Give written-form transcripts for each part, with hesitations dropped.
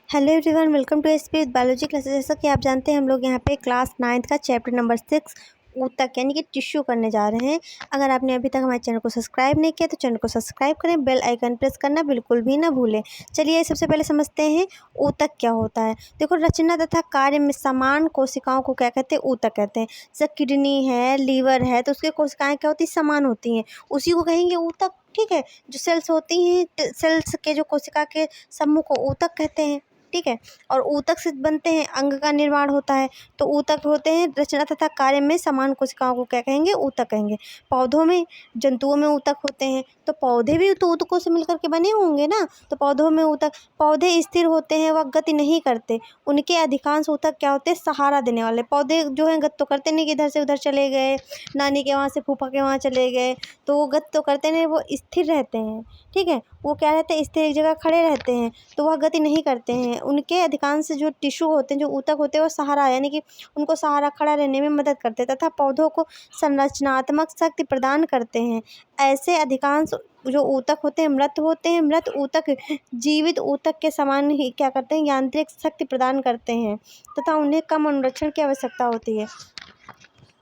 Hello everyone, welcome to SP biology classes. जैसा कि आप जानते हैं, हम लोग यहाँ पे क्लास 9th का चैप्टर नंबर 6 ऊतक यानी कि टिश्यू करने जा रहे हैं। अगर आपने अभी तक हमारे चैनल को सब्सक्राइब नहीं किया तो चैनल को सब्सक्राइब करें, बेल आइकन प्रेस करना बिल्कुल भी ना भूलें। चलिए सबसे पहले समझते हैं ऊतक क्या होता है। देखो, रचना तथा कार्य में समान कोशिकाओं को क्या कहते हैं? ऊतक कहते हैं। जैसे किडनी है, लीवर है, तो उसकी कोशिकाएं क्या होती हैं? समान होती हैं, उसी को कहेंगे ऊतक। ठीक है, जो सेल्स होती हैं, सेल्स के जो कोशिका के समूह को ऊतक कहते हैं। ठीक है, और ऊतक से बनते हैं अंग का निर्माण होता है। तो ऊतक होते हैं रचना तथा कार्य में समान कोशिकाओं को क्या कहेंगे? ऊतक कहेंगे। पौधों में, जंतुओं में ऊतक होते हैं, तो पौधे भी तो ऊतकों से मिलकर के बने होंगे ना। तो पौधों में ऊतक, पौधे स्थिर होते हैं, वह गति नहीं करते। उनके अधिकांश ऊतक क्या होते हैं? सहारा देने वाले। पौधे जो हैं गति तो करते नहीं कि इधर से उधर चले गए, नानी के वहाँ से फूफा के वहाँ चले गए, तो वो गति तो करते नहीं, वो स्थिर रहते हैं। ठीक है, वो क्या रहते हैं? स्थिर एक जगह खड़े रहते हैं, तो वह गति नहीं करते हैं। उनके अधिकांश जो टिश्यू होते हैं, जो ऊतक होते हैं, वो सहारा यानी कि उनको सहारा खड़ा रहने में मदद करते हैं तथा पौधों को संरचनात्मक शक्ति प्रदान करते हैं। ऐसे अधिकांश जो ऊतक होते हैं मृत होते हैं। मृत ऊतक जीवित ऊतक के समान ही क्या करते हैं? यांत्रिक शक्ति प्रदान करते हैं तथा उन्हें कम अनुरक्षण की आवश्यकता होती है।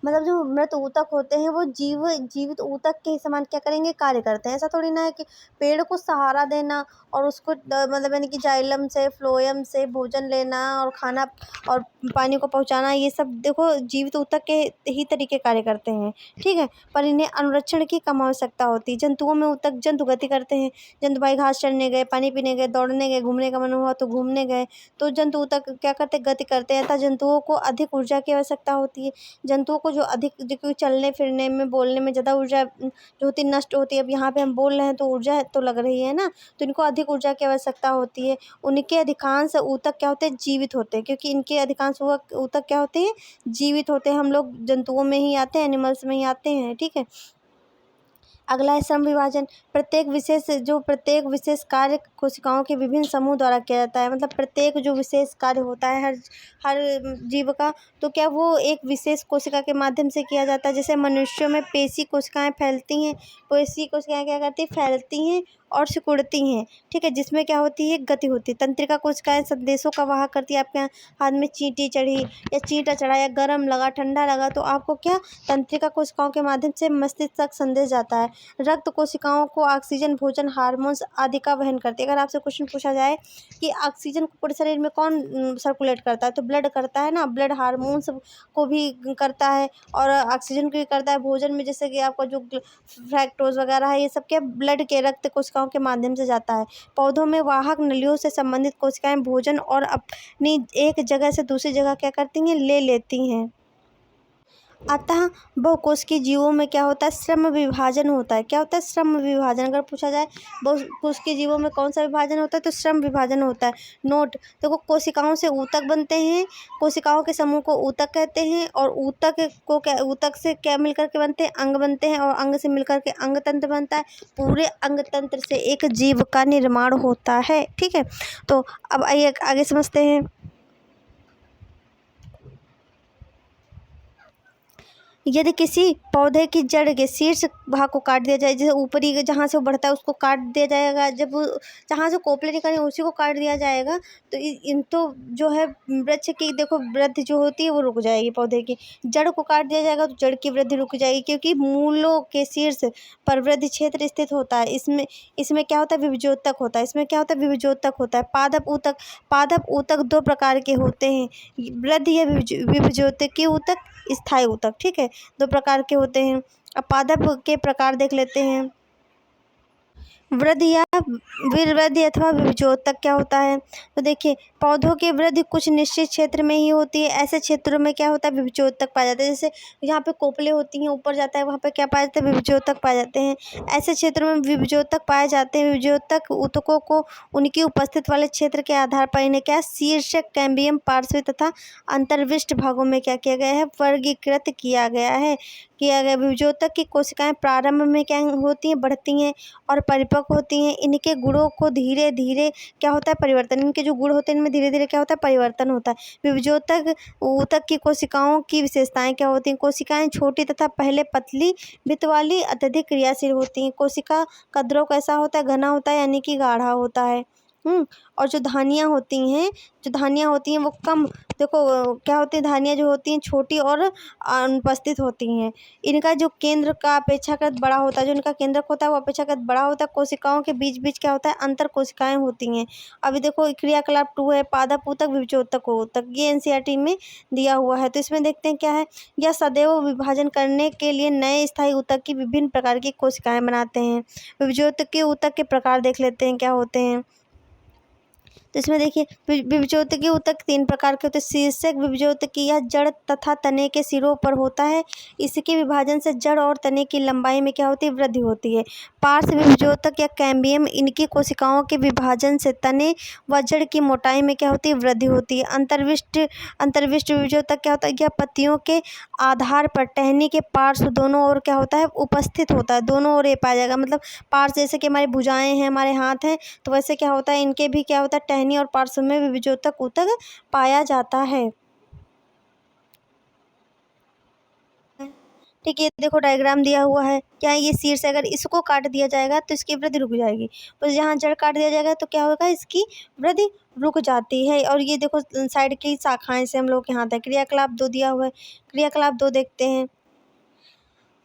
मतलब जो मृत ऊतक होते हैं वो जीवित ऊतक के समान क्या करेंगे? कार्य करते हैं। ऐसा थोड़ी ना है कि पेड़ को सहारा देना और उसको मतलब यानी कि जाइलम से, फ्लोएम से भोजन लेना और खाना और पानी को पहुंचाना, ये सब देखो जीवित ऊतक के ही तरीके कार्य करते हैं। ठीक है, पर इन्हें अनुरक्षण की कम आवश्यकता होती है। जंतुओं में ऊतक, जंतु गति करते हैं। जंतु भाई घास चरने गए, पानी पीने गए, दौड़ने गए, घूमने का मन हुआ तो घूमने गए, तो जंतु ऊतक क्या करते हैं? गति करते हैं। तथा जंतुओं को अधिक ऊर्जा की आवश्यकता होती है। जंतुओं को जो अधिक, जो चलने फिरने में, बोलने में ज़्यादा ऊर्जा जो होती है नष्ट होती है। अब यहाँ पे हम बोल रहे हैं तो ऊर्जा तो लग रही है ना, तो इनको अधिक ऊर्जा की आवश्यकता होती है। उनके अधिकांश ऊतक क्या होते हैं? जीवित होते हैं, क्योंकि इनके अधिकांश ऊतक क्या होते हैं? जीवित होते हैं। हम लोग जंतुओं में ही आते हैं, एनिमल्स में ही आते हैं। ठीक है, अगला है श्रम विभाजन। प्रत्येक विशेष कार्य कोशिकाओं के विभिन्न समूह द्वारा किया जाता है। मतलब प्रत्येक जो विशेष कार्य होता है हर हर जीव का, तो क्या वो एक विशेष कोशिका के माध्यम से किया जाता है। जैसे मनुष्यों में पेशी कोशिकाएं फैलती हैं, पेशी कोशिकाएं क्या करती हैं? फैलती हैं और सिकुड़ती हैं। ठीक है, जिसमें क्या होती है? गति होती है। तंत्रिका कोशिकाएं संदेशों का वाहक करती है। आपके हाथ में चींटी चढ़ी या चींटा चढ़ा या गर्म लगा, ठंडा लगा, तो आपको क्या? तंत्रिका कोशिकाओं के माध्यम से मस्तिष्क तक संदेश जाता है। रक्त कोशिकाओं को ऑक्सीजन, भोजन, हार्मोन्स आदि का वहन करती है। अगर आपसे क्वेश्चन पूछा जाए कि ऑक्सीजन को पूरे शरीर में कौन सर्कुलेट करता है, तो ब्लड करता है ना। ब्लड हार्मोन्स को भी करता है और ऑक्सीजन को भी करता है। भोजन में जैसे कि आपका जो फ्रैक्टोज वगैरह है, ये सब क्या? ब्लड के, रक्त कोशिकाओं के माध्यम से जाता है। पौधों में वाहक नलियों से संबंधित कोशिकाएं भोजन और अपनी एक जगह से दूसरी जगह क्या करती हैं? ले लेती हैं। अतः बहुकोशिकीय जीवों में क्या होता है? श्रम विभाजन होता है। क्या होता है? श्रम विभाजन। अगर पूछा जाए बहुकोशिकीय जीवों में कौन सा विभाजन होता है, तो श्रम विभाजन होता है। नोट, देखो, कोशिकाओं से ऊतक बनते हैं, कोशिकाओं के समूह को ऊतक कहते हैं, और ऊतक से क्या मिलकर के बनते हैं? अंग बनते हैं, और अंग से मिलकर के अंग तंत्र बनता है। पूरे अंग तंत्र से एक जीव का निर्माण होता है। ठीक है, तो अब आइए आगे समझते हैं। यदि किसी पौधे की जड़ के शीर्ष भाग को काट दिया जाए, जैसे ऊपरी जहाँ से वो बढ़ता है उसको काट दिया जाएगा, जब वो जहाँ से कोपले निकले उसी को काट दिया जाएगा, तो इन तो जो है वृक्ष की देखो वृद्धि जो होती है वो रुक जाएगी। पौधे की जड़ को काट दिया जाएगा तो जड़ की वृद्धि रुक जाएगी, क्योंकि मूलों के शीर्ष पर वृद्धि क्षेत्र स्थित होता है। इसमें क्या होता है? विभजोतक होता है। इसमें क्या होता है? विभजोतक होता है। पादप ऊतक दो प्रकार के होते हैं, वृद्धि या विभजोतकीय ऊतक, स्थायी ऊतक। ठीक है, दो प्रकार के होते हैं। अब पादप के प्रकार देख लेते हैं। वृद्धि या वृद्धि अथवा विभजोतक क्या होता है? तो देखिए, पौधों की वृद्धि कुछ निश्चित क्षेत्र में ही होती है। ऐसे क्षेत्रों में क्या होता है? विभजोतक पाया जाता है। जैसे जहाँ पे कोपले होती हैं, ऊपर जाता है, वहाँ पे क्या पाया जाता है? विभजोतक पाए जाते हैं। ऐसे क्षेत्रों में विभजोतक पाए जाते हैं। विभजोतक ऊतकों को उनकी उपस्थित वाले क्षेत्र के आधार पर इन्हें क्या? शीर्षक, कैम्बियम, पार्श्व तथा अंतर्विष्ट भागों में क्या किया गया है? वर्गीकृत किया गया। विभजोतक की कोशिकाएं प्रारंभ में क्या होती हैं? बढ़ती हैं और परिपक्व होती हैं। इनके गुणों को धीरे धीरे क्या होता है? परिवर्तन। इनके जो गुण होते हैं इनमें धीरे धीरे क्या होता है? परिवर्तन होता है। विभजोतक ऊतक की कोशिकाओं की विशेषताएं क्या होती हैं? कोशिकाएं छोटी तथा पहले पतली भित्त वाली, अत्यधिक क्रियाशील होती हैं। कोशिका का द्रव कैसा होता है? घना होता है, यानी कि गाढ़ा होता है। और जो धानियाँ होती हैं वो कम, देखो क्या होती है, धानियाँ जो होती हैं छोटी और अनुपस्थित होती हैं। इनका जो केंद्र का अपेक्षाकृत बड़ा होता है, जो इनका केंद्रक होता है वो अपेक्षाकृत बड़ा होता है। कोशिकाओं के बीच-बीच क्या होता है, अंतर कोशिकाएँ होती हैं। अभी देखो क्रियाकलाप 2 है, पादप ऊतक, विभज्योतक ऊतक, ये एनसीईआरटी में दिया हुआ है। तो इसमें देखते हैं क्या है, यह सदैव विभाजन करने के लिए नए स्थायी ऊतक की विभिन्न प्रकार की कोशिकाएँ बनाते हैं। विभज्योतकीय ऊतक के प्रकार देख लेते हैं क्या होते हैं। तो इसमें देखिए विभज्योतकीय ऊतक 3 प्रकार के होते हैं। शीर्षक विभज्योतकी यह जड़ तथा तने के सिरों पर होता है। इसके विभाजन से जड़ और तने की लंबाई में क्या होती है, वृद्धि होती है। पार्श्व विभज्योतक या कैम्बियम, इनकी कोशिकाओं के विभाजन से तने व जड़ की मोटाई में क्या होती है, वृद्धि होती है। अंतर्विष्ट विभज्योतक क्या होता है, यह पत्तियों के आधार पर टहनी के पार्श्व दोनों ओर क्या होता है, उपस्थित होता है। दोनों ओर ये पाया जाएगा, मतलब पार्श्व जैसे कि हमारी भुजाएं हैं, हमारे हाथ हैं, तो वैसे क्या होता है, इनके भी क्या होता है, टहनी और पार्श्व में विभज्योतक ऊतक पाया जाता है। ठीक है, ये देखो डायग्राम दिया हुआ है, क्या है, ये शीर्ष है, अगर इसको काट दिया जाएगा तो इसकी वृद्धि रुक जाएगी। तो जहाँ जड़ काट दिया जाएगा तो क्या होगा, इसकी वृद्धि रुक जाती है। और ये देखो साइड की शाखाएं से हम लोग यहाँ तक क्रियाकलाप 2 दिया हुआ है। क्रियाकलाप 2 देखते हैं।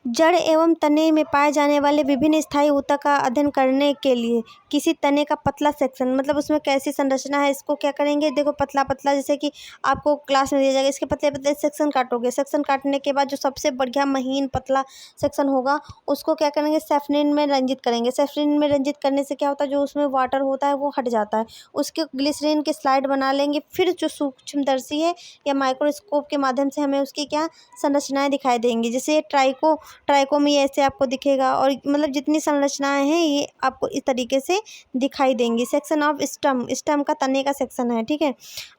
जड़ एवं तने में पाए जाने वाले विभिन्न स्थायी ऊतक का अध्ययन करने के लिए किसी तने का पतला सेक्शन, मतलब उसमें कैसी संरचना है, इसको क्या करेंगे, देखो पतला पतला, जैसे कि आपको क्लास में दिया जाएगा, इसके पतले पतले सेक्शन काटोगे। सेक्शन काटने के बाद जो सबसे बढ़िया महीन पतला सेक्शन होगा उसको क्या करेंगे, सेफ्निन में रंजित करेंगे। सेफ्निन में रंजित करने से क्या होता है, जो उसमें वाटर होता है वो हट जाता है। उसके ग्लिसरीन की स्लाइड बना लेंगे। फिर जो सूक्ष्मदर्शी है या माइक्रोस्कोप के माध्यम से हमें उसकी क्या संरचनाएं दिखाई देंगी। जैसे ट्राइकोमी ऐसे आपको दिखेगा, और मतलब जितनी संरचनाएं हैं ये आपको इस तरीके से दिखाई देंगी। सेक्शन ऑफ स्टम का तने का सेक्शन है, ठीक है।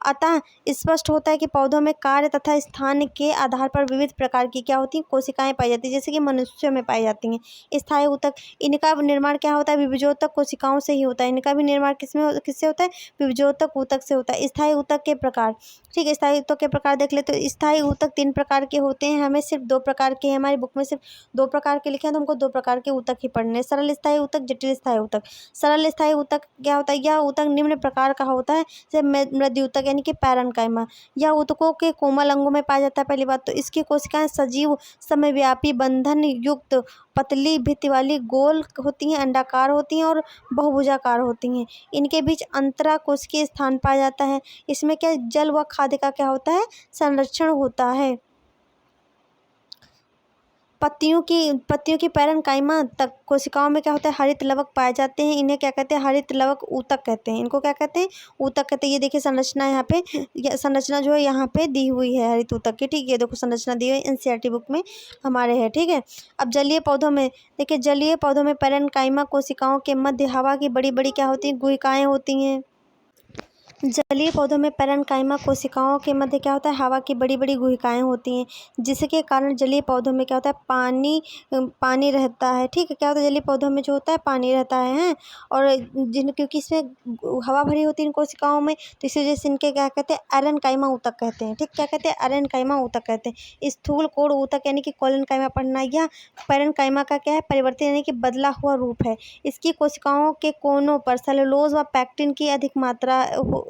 अतः स्पष्ट होता है कि पौधों में कार्य तथा स्थान के आधार पर विविध प्रकार की क्या होती हैं, कोशिकाएं पाई जाती हैं, जैसे कि मनुष्यों में पाई जाती हैं। स्थायी ऊतक, इनका निर्माण क्या होता है, विभज्योतक कोशिकाओं से ही होता है। इनका भी निर्माण किससे होता है, विभज्योतक ऊतक से होता है। स्थायी ऊतक के प्रकार, ठीक है, स्थायी ऊतक के प्रकार देख ले। तो स्थायी ऊतक 3 प्रकार के होते हैं, हमें सिर्फ 2 प्रकार के, हमारी बुक में सिर्फ 2 प्रकार के लिखे हैं, तो हमको 2 प्रकार के ऊतक ही पढ़ने हैं। सरल स्थायी ऊतक, जटिल स्थायी ऊतक। सरल स्थायी ऊतक क्या होता है, यह ऊतक निम्न प्रकार का होता है, जैसे मृदु ऊतक यानी कि पैरेन्काइमा। यह ऊतकों के कोमल अंगों में पाया जाता है। पहली बात तो इसकी कोशिकाएं सजीव समव्यापी बंधन युक्त पतली भित्ति वाली गोल होती हैं, अंडाकार होती हैं और बहुभुजाकार होती हैं। इनके बीच अंतरा कोशिकीय स्थान पाया जाता है। इसमें क्या जल व खाद्य का क्या होता है, संरक्षण होता है। पत्तियों की पैरेन्काइमा तक कोशिकाओं में क्या होता है, हरित लवक पाए जाते हैं। इन्हें क्या कहते हैं, हरित लवक ऊतक कहते हैं। इनको क्या कहते हैं, ऊतक कहते हैं। ये देखिए संरचना यहाँ पे, संरचना जो है यहाँ पे दी हुई है हरित ऊतक की, ठीक है। देखो संरचना दी हुई है, एनसीईआरटी बुक में हमारे है, ठीक है। अब जलीय पौधों में देखिए, जलीय पौधों में पैरेन्काइमा कोशिकाओं के मध्य हवा की बड़ी बड़ी क्या होती है, गुहिकाएँ होती हैं। जलीय पौधों में पैरेन्काइमा कोशिकाओं के मध्य क्या होता है, हवा की बड़ी बड़ी गुहिकाएँ होती हैं, जिसके कारण जलीय पौधों में क्या होता है, पानी रहता है, ठीक है। क्या होता है, जलीय पौधों में जो होता है पानी रहता है, हैं। और क्योंकि इसमें हवा भरी होती है इन कोशिकाओं में, तो इसी वजह से इनके क्या कहते हैं, एरेन्काइमा ऊतक कहते हैं, ठीक। क्या कहते हैं, एरेन्काइमा ऊतक कहते हैं। स्थूल कोण ऊतक यानी कि कोलेनकाइमा पढ़ना, यह पैरेन्काइमा का क्या है, परिवर्तित यानी कि बदला हुआ रूप है। इसकी कोशिकाओं के कोनों पर सेलुलोज व पैक्टिन की अधिक मात्रा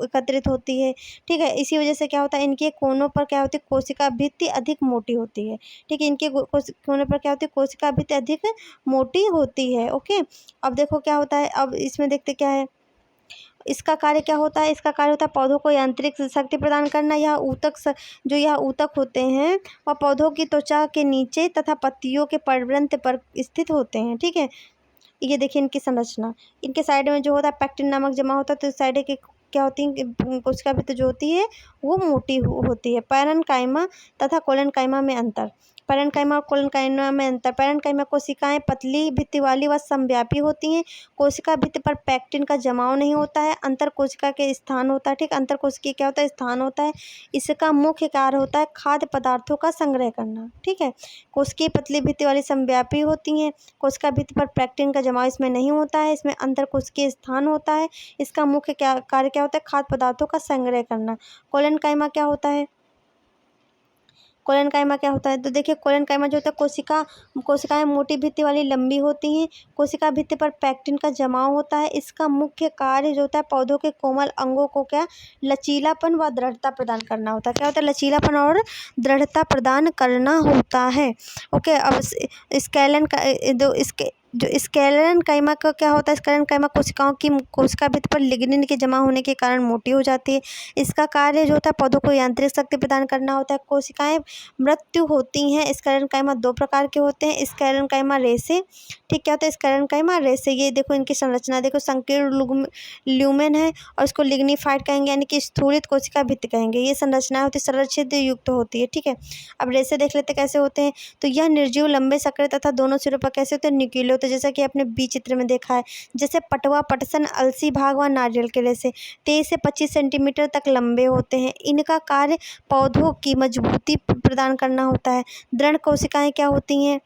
एकत्रित होती है, ठीक है। इसी वजह से क्या होता है, इनके कोनों पर क्या होती है, कोशिका भित्ति अधिक मोटी होती है, ठीक है। इनके कोनों पर क्या होती है, कोशिका भित्ति अधिक मोटी होती है, ओके। अब देखो क्या होता है, अब इसमें देखते क्या है, इसका कार्य क्या होता है, इसका कार्य होता है पौधों को यांत्रिक शक्ति प्रदान करना। यह ऊतक होते हैं वह पौधों की त्वचा के नीचे तथा पत्तियों के पर्वंत पर स्थित होते हैं, ठीक है। ये देखिए इनकी संरचना, इनके साइड में जो होता है पैक्टिन नामक जमा होता है, तो साइड के क्या होती है, कोशिका भित्ति जो होती है वो मोटी होती है। पैरेन्काइमा तथा कोलेनकाइमा में अंतर। पैरेन्काइमा और कोलेनकाइमा में अंतर। पैरेन्काइमा कोशिकाएं पतली भित्ति वाली व समव्यापी होती हैं। कोशिका भित्ति पर पैक्टिन का जमाव नहीं होता है। अंतर कोशिका के स्थान होता है, ठीक। अंतर कोशिकीय क्या होता है, स्थान होता है। इसका मुख्य कार्य होता है खाद्य पदार्थों का संग्रह करना, ठीक है। कोशिकीय पतली भित्ति वाली समव्यापी होती हैं। कोशिका भित्ति पर पैक्टिन का जमाव इसमें नहीं होता है। इसमें अंतर कोशिकीय स्थान होता है। इसका मुख्य कार्य क्या होता है, खाद्य पदार्थों का संग्रह करना। कोलेनकाइमा क्या होता है, कोलेनकाइमा क्या होता है? तो देखिए कोलेनकाइमा जो होता है कोशिकाएं मोटी भित्ति वाली लंबी होती हैं। कोशिका भित्ति पर पैक्टिन का जमाव होता है। इसका मुख्य कार्य जो होता है पौधों के कोमल अंगों को क्या लचीलापन व दृढ़ता प्रदान करना होता है। क्या होता है? लचीलापन और दृढ़ता प्रदान करना होता है। ओके, अब स्केलन का जो स्केलेनकाइमा का क्या होता है? स्केलेनकाइमा कोशिकाओं की कोशिका भित्ति पर लिग्निन के जमा होने के कारण मोटी हो जाती है। इसका कार्य जो होता है पौधों को यांत्रिक शक्ति प्रदान करना होता है। कोशिकाएं मृत्यु होती हैं। स्केलेनकाइमा 2 प्रकार के होते हैं। स्केलेनकाइमा रेसे, ठीक, क्या होता है? स्केलेनकाइमा रेसे, ये देखो इनकी संरचना देखो, संकीर्ण ल्यूमेन है और इसको लिग्निफाइड कहेंगे यानी कि स्थूलित कोशिका भित्ति कहेंगे। ये संरचना होती है सरल छिद्र युक्त होती है, ठीक है। अब रेसे देख लेते कैसे होते हैं। तो यह निर्जीव लंबे सक्रिय तथा दोनों सिरों पर कैसे होते हैं? न्यूक्लियर होते हैं, जैसा कि आपने बी चित्र में देखा है। जैसे पटवा, पटसन, अलसी भाग व नारियल के रेसे 23 से 25 सेंटीमीटर तक लंबे होते हैं। इनका कार्य पौधों की मजबूती प्रदान करना होता है। दृढ़ कोशिकाएं क्या होती हैं?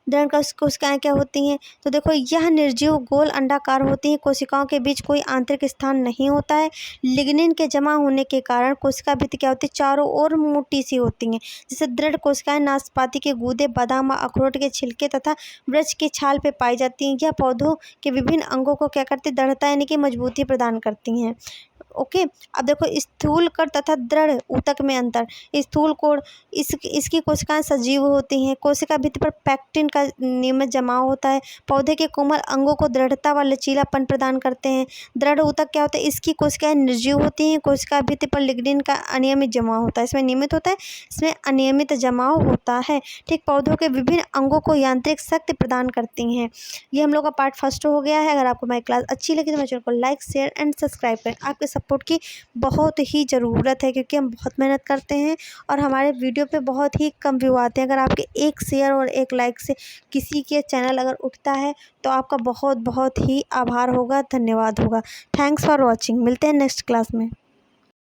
दृढ़ कोशिकाएं क्या होती हैं? तो देखो यह निर्जीव गोल अंडाकार होती हैं। कोशिकाओं के बीच कोई आंतरिक स्थान नहीं होता है। लिग्निन के जमा होने के कारण कोशिका भित्ति क्या होती है? चारों ओर मोटी सी होती हैं। जैसे दृढ़ कोशिकाएं नाशपाती के गूदे, बादाम व अखरोट के छिलके तथा वृक्ष की छाल पे पाई जाती हैं। यह पौधों के विभिन्न अंगों को क्या करती है? दृढ़ता यानी कि मजबूती प्रदान करती हैं। ओके, अब देखो स्थूल कण तथा दृढ़ ऊतक में अंतर। स्थूल कोण इसकी कोशिकाएं सजीव होती हैं। कोशिका भित्ति पर पैक्टिन का नियमित जमाव होता है। पौधे के कोमल अंगों को दृढ़ता व लचीलापन प्रदान करते हैं। दृढ़ ऊतक क्या होता है? इसकी कोशिकाएं निर्जीव होती हैं। कोशिका भित्ति पर लिग्निन का अनियमित जमाव होता है। इसमें नियमित होता है, इसमें अनियमित जमाव होता है। ठीक, पौधों के विभिन्न अंगों को यांत्रिक शक्ति प्रदान करती हैं। ये हम लोग का पार्ट फर्स्ट हो गया है। अगर आपको हमारी क्लास अच्छी लगी तो मेरे चैनल को लाइक, शेयर एंड सब्सक्राइब करें। आपके सपोर्ट की बहुत ही ज़रूरत है क्योंकि हम बहुत मेहनत करते हैं और हमारे वीडियो पे बहुत ही कम व्यू आते हैं। अगर आपके एक शेयर और एक लाइक से किसी के चैनल अगर उठता है तो आपका बहुत बहुत ही आभार होगा, धन्यवाद होगा। Thanks for watching. मिलते हैं नेक्स्ट क्लास में।